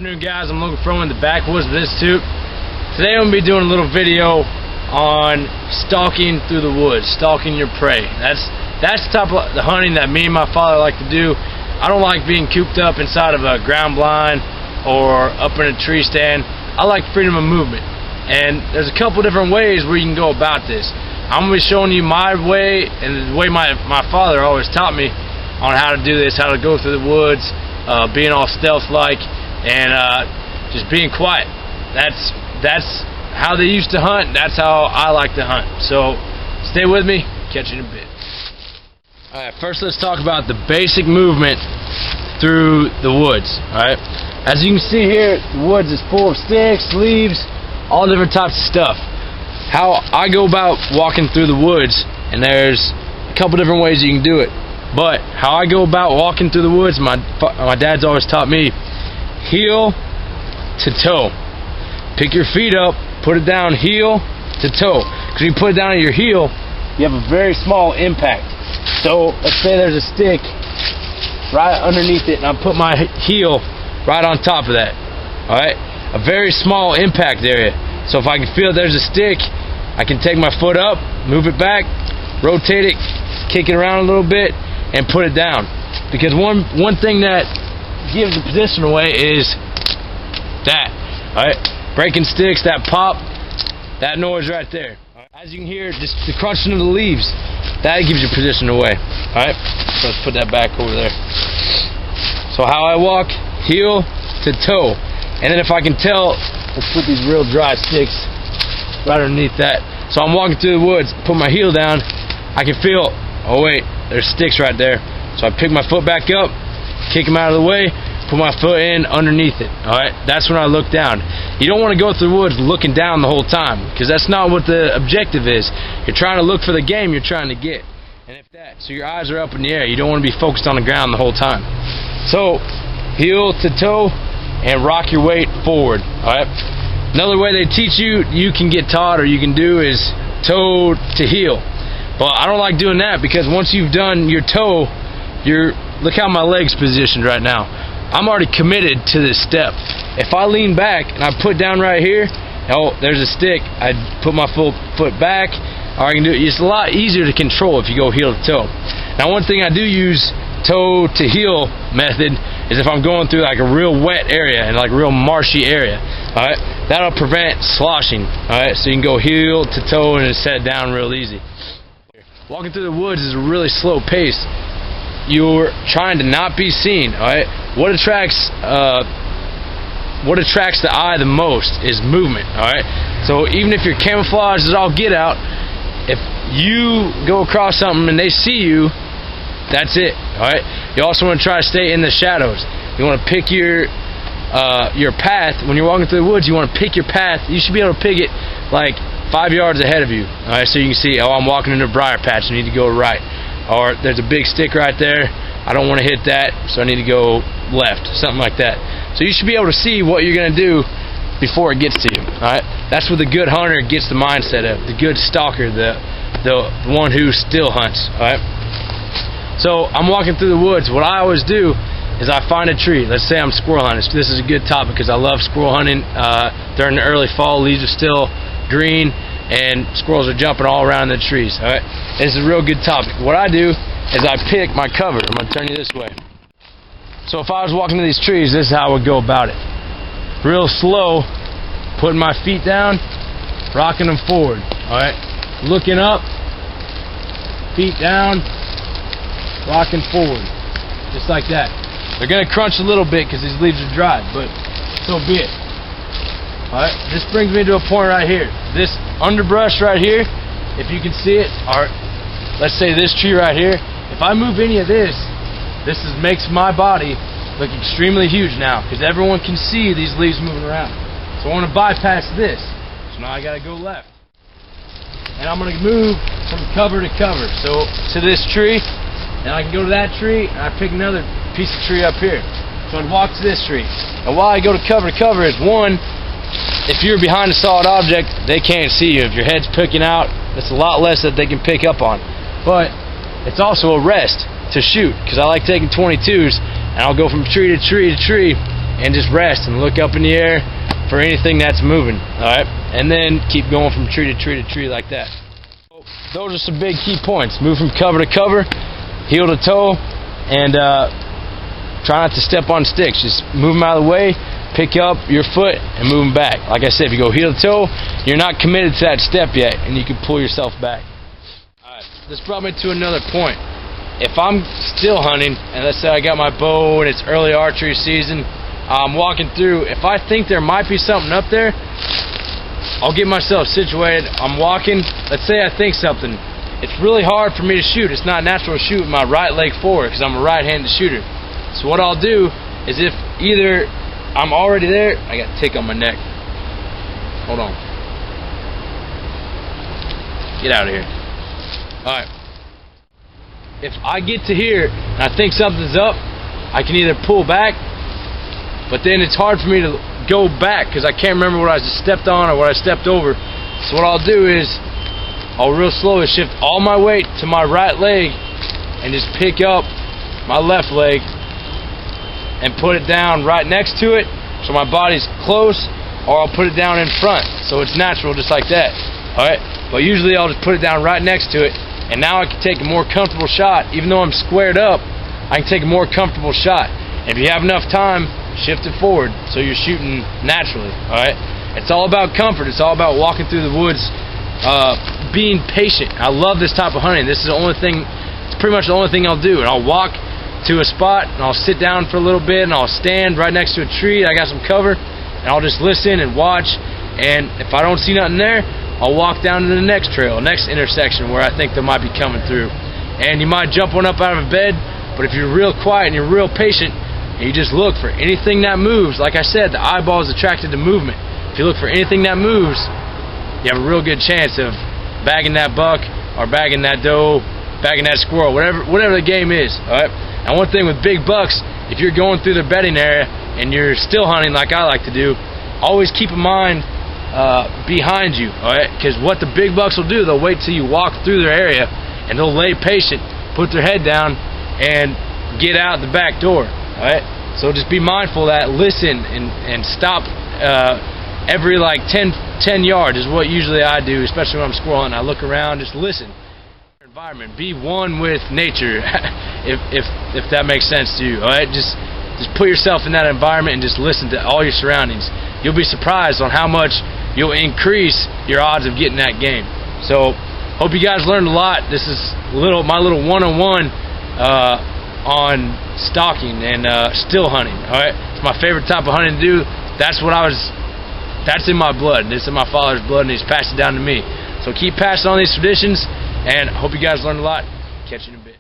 Afternoon, guys. I'm Logan from the Backwoodsman Institute. Today I'm going to be doing a little video on stalking through the woods, stalking your prey. That's the type of the hunting that me and my father like to do. I don't like being cooped up inside of a ground blind or up in a tree stand. I like freedom of movement, and there's a couple different ways where you can go about this. I'm going to be showing you my way and the way my father always taught me on how to do this, how to go through the woods, being all stealth-like, and just being quiet. That's how they used to hunt. That's how I like to hunt. So stay with me. Catch you in a bit. Alright, first let's talk about the basic movement through the woods. Alright, as you can see here, the woods is full of sticks, leaves, all different types of stuff. How I go about walking through the woods, and there's a couple different ways you can do it, but how I go about walking through the woods, my dad's always taught me, heel to toe. Pick your feet up, put it down heel to toe. Because you put it down at your heel, you have a very small impact. So let's say there's a stick right underneath it, and I put my heel right on top of that. Alright? A very small impact area. So if I can feel there's a stick, I can take my foot up, move it back, rotate it, kick it around a little bit, and put it down. Because one thing that gives the position away is that. Alright? Breaking sticks, that pop, that noise right there. As you can hear, just the crunching of the leaves, that gives your position away. Alright? So let's put that back over there. So how I walk, heel to toe. And then if I can tell, let's put these real dry sticks right underneath that. So I'm walking through the woods, put my heel down, I can feel, oh wait, there's sticks right there. So I pick my foot back up, kick them out of the way, put my foot in underneath it. Alright, that's when I look down. You don't want to go through the woods looking down the whole time, because that's not what the objective is. You're trying to look for the game you're trying to get. And if that, so your eyes are up in the air, you don't want to be focused on the ground the whole time. So, heel to toe, and rock your weight forward. Alright? Another way they teach you, you can get taught or you can do, is toe to heel. Well, I don't like doing that, because once you've done your toe, look how my leg's positioned right now. I'm already committed to this step. If I lean back and I put down right here, oh, there's a stick, I put my foot back, or I can do it. It's a lot easier to control if you go heel to toe. Now, one thing I do use toe to heel method is if I'm going through like a real wet area and like a real marshy area. Alright, that'll prevent sloshing. Alright, so you can go heel to toe and set it down real easy. Walking through the woods is a really slow pace. You're trying to not be seen. Alright, what attracts the eye the most is movement. Alright, so even if you're camouflaged as all get out, if you go across something and they see you, that's it. Alright, you also want to try to stay in the shadows. You want to pick your path. When you're walking through the woods, you want to pick your path. You should be able to pick it like 5 yards ahead of you. Alright, so you can see, oh, I'm walking into a briar patch, I need to go right. Or there's a big stick right there, I don't want to hit that, so I need to go left, something like that. So you should be able to see what you're going to do before it gets to you. Alright, that's what the good hunter gets the mindset of. The good stalker, the one who still hunts. Alright, so I'm walking through the woods. What I always do is I find a tree. Let's say I'm squirrel hunting. This is a good topic because I love squirrel hunting. During the early fall, leaves are still green and squirrels are jumping all around the trees. Alright, this is a real good topic. What I do is I pick my cover. I'm going to turn you this way. So if I was walking to these trees, this is how I would go about it. Real slow, putting my feet down, rocking them forward. Alright, looking up, feet down, rocking forward. Just like that. They're going to crunch a little bit because these leaves are dry, but so be it. Alright, this brings me to a point right here. This underbrush right here, if you can see it, or let's say this tree right here, if I move any of this, makes my body look extremely huge now, because everyone can see these leaves moving around. So I want to bypass this. So now I got to go left. And I'm going to move from cover to cover. So to this tree, and I can go to that tree, and I pick another piece of tree up here. So I'd walk to this tree. And while I go to cover is one, if you're behind a solid object, they can't see you. If your head's picking out, it's a lot less that they can pick up on. But it's also a rest to shoot, because I like taking 22s and I'll go from tree to tree to tree and just rest and look up in the air for anything that's moving. Alright, and then keep going from tree to tree to tree like that. Those are some big key points. Move from cover to cover, heel to toe, and try not to step on sticks. Just move them out of the way, pick up your foot, and move them back. Like I said, if you go heel to toe, you're not committed to that step yet, and you can pull yourself back. Alright, this brought me to another point. If I'm still hunting, and let's say I got my bow and it's early archery season, I'm walking through, if I think there might be something up there, I'll get myself situated. I'm walking, let's say I think something. It's really hard for me to shoot. It's not natural to shoot with my right leg forward because I'm a right-handed shooter. So what I'll do is, if either I'm already there, I got a tick on my neck. Hold on. Get out of here. Alright. If I get to here and I think something's up, I can either pull back, but then it's hard for me to go back because I can't remember what I just stepped on or what I stepped over. So what I'll do is I'll real slowly shift all my weight to my right leg and just pick up my left leg and put it down right next to it so my body's close, or I'll put it down in front so it's natural just like that. Alright, but usually I'll just put it down right next to it, and now I can take a more comfortable shot. Even though I'm squared up, I can take a more comfortable shot. If you have enough time, shift it forward so you're shooting naturally. Alright, it's all about comfort. It's all about walking through the woods, being patient. I love this type of hunting. This is the only thing, it's pretty much the only thing I'll do. And I'll walk to a spot and I'll sit down for a little bit and I'll stand right next to a tree. I got some cover and I'll just listen and watch, and if I don't see nothing there, I'll walk down to the next trail, next intersection where I think they might be coming through. And you might jump one up out of a bed, but if you're real quiet and you're real patient and you just look for anything that moves, like I said, the eyeball is attracted to movement. If you look for anything that moves, you have a real good chance of bagging that buck or bagging that doe, bagging that squirrel, whatever the game is. Alright? And one thing with big bucks, if you're going through the bedding area and you're still hunting like I like to do, always keep in mind behind you, alright? Because what the big bucks will do, they'll wait till you walk through their area and they'll lay patient, put their head down, and get out the back door, alright? So just be mindful of that. Listen and stop every like 10 yards is what usually I do, especially when I'm squirrel hunting. I look around, just listen. Environment, be one with nature, if that makes sense to you, alright? Just put yourself in that environment and just listen to all your surroundings. You'll be surprised on how much you'll increase your odds of getting that game. So, hope you guys learned a lot. This is my little one-on-one on stalking and still hunting. Alright, it's my favorite type of hunting to do. That's in my blood. It's in my father's blood, and he's passed it down to me. So keep passing on these traditions, and I hope you guys learned a lot. Catch you in a bit.